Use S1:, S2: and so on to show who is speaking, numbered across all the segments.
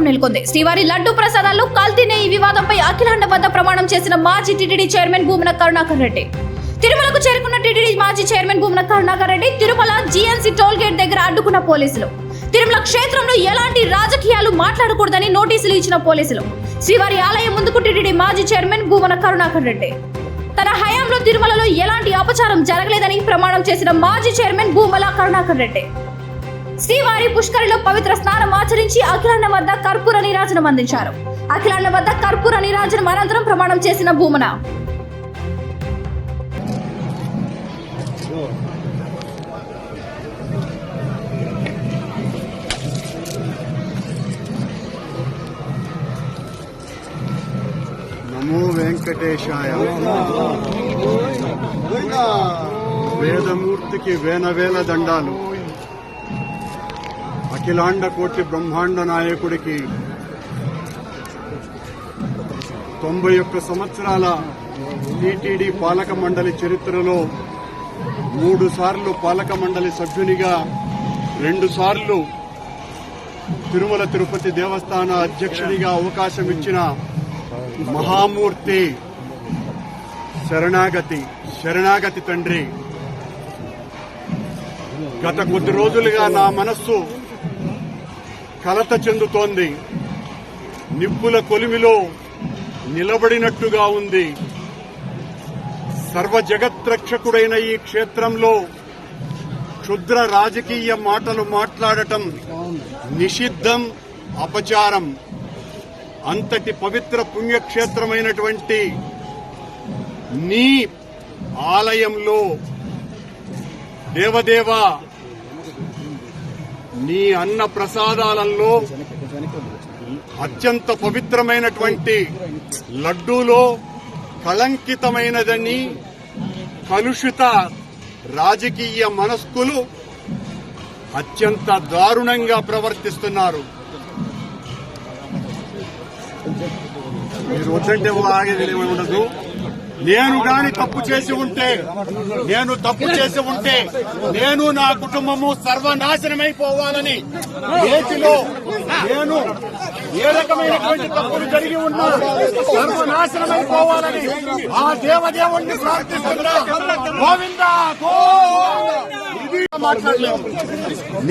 S1: వాతావరణం నెలకొంది. శ్రీవారి లడ్డు ప్రసాదాల్లో కల్తీ నెయ్యి వివాదంపై అఖిలాండ వద్ద ప్రమాణం చేసిన మాజీ టీటీడీ చైర్మన్ భూమన కరుణాకర్ రెడ్డి. తిరుమలకు చేరుకున్న టీటీడీ మాజీ chairman Bhumana Karunakar Reddy Tirumala GNC toll gate దగ్గర అడ్డుకున్న పోలీసులు. తిరుమల క్షేత్రంలో ఎలాంటి రాజకీయాలు మాట్లాడకూడదని నోటీసులు ఇచ్చిన పోలీసులు. శ్రీవారి ఆలయం ముందుకు టీటీడీ మాజీ చైర్మన్ భూమన కరుణాకర్ రెడ్డి. తన హయాంలో తిరుమలలో ఎలాంటి అపచారం జరగలేదని ప్రమాణం చేసిన మాజీ చైర్మన్ భూమల కరుణాకర్ రెడ్డి. శ్రీవారి పుష్కరిలో పవిత్ర స్నానం ఆచరించి అఖిలాండ వద్ద కర్పూర నీరాజనం అందించారు. అఖిలాండ వద్ద కర్పూర నీరాజనం అనంతరం ప్రమాణం చేసిన భూమన
S2: నమో వెంకటేశాయ. వేదమూర్తికి వేల దండాలు. అఖిలాండ కోటి బ్రహ్మాండ నాయకుడికి 91 సంవత్సరాల టీటీడీ పాలక మండలి చరిత్రలో 3 సార్లు పాలక మండలి సభ్యునిగా, 2 సార్లు తిరుమల తిరుపతి దేవస్థాన అధ్యక్షునిగా అవకాశం ఇచ్చిన మహామూర్తి, శరణాగతి తండ్రి. గత కొద్ది రోజులుగా నా మనస్సు కలత చెందుతోంది. నిప్పుల కొలిమిలో నిలబడినట్టుగా ఉంది. సర్వ జగత్రక్షకుడైన ఈ క్షేత్రంలో క్షుద్ర రాజకీయ మాటలు మాట్లాడటం నిషిద్ధం, అపచారం. అంతటి పవిత్ర పుణ్యక్షేత్రమైనటువంటి నీ ఆలయంలో దేవదేవా, నీ అన్న ప్రసాదాలలో అత్యంత పవిత్రమైనటువంటి లడ్డూలో కళంకితమైనదని కలుషిత రాజకీయ మనస్కులు అత్యంత దారుణంగా ప్రవర్తిస్తున్నారు. మీరు వద్దంటే ఆగేది ఉండదు. నేను గాని తప్పు చేసి ఉంటే, నేను నా కుటుంబము సర్వనాశనమైపోవాలని నేటిలో నేను ఏ రకమైనటువంటి తప్పులు జరిగి ఉన్నా సర్వనాశనమైపోవాలని ఆ దేవదేవుణ్ణి ప్రార్థిస్తున్నా. గోవిందా మాట్లాడలేము.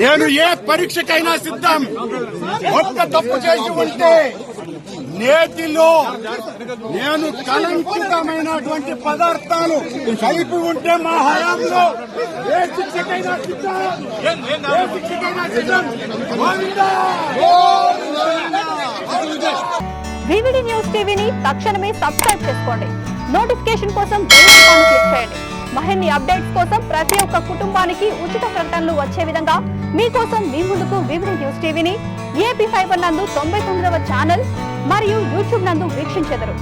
S2: నేను ఏ పరీక్షకైనా సిద్ధం. ఒక్క తప్పు చేసి ఉంటే నేతిలో నేను కళంకితమైనటువంటి పదార్థాలు కలిపి ఉంటే మా హయాంలో ఏ శిక్షకైనా సిద్ధం.
S3: వివిడి న్యూస్ టీవీని తక్షణమే సబ్స్క్రైబ్ చేసుకోండి. నోటిఫికేషన్ కోసం బెల్ ఐకాన్ క్లిక్ చేయండి. మరిన్ని అప్డేట్స్ కోసం ప్రతి ఒక్క కుటుంబానికి ఉచిత ప్రకటనలు వచ్చే విధంగా మీకోసం మీ ముందుకు వివిడి న్యూస్ టీవీని ఏపీ ఫైబర్ నందు 99వ ఛానల్ మరియు యూట్యూబ్ నందు వీక్షించెదరు.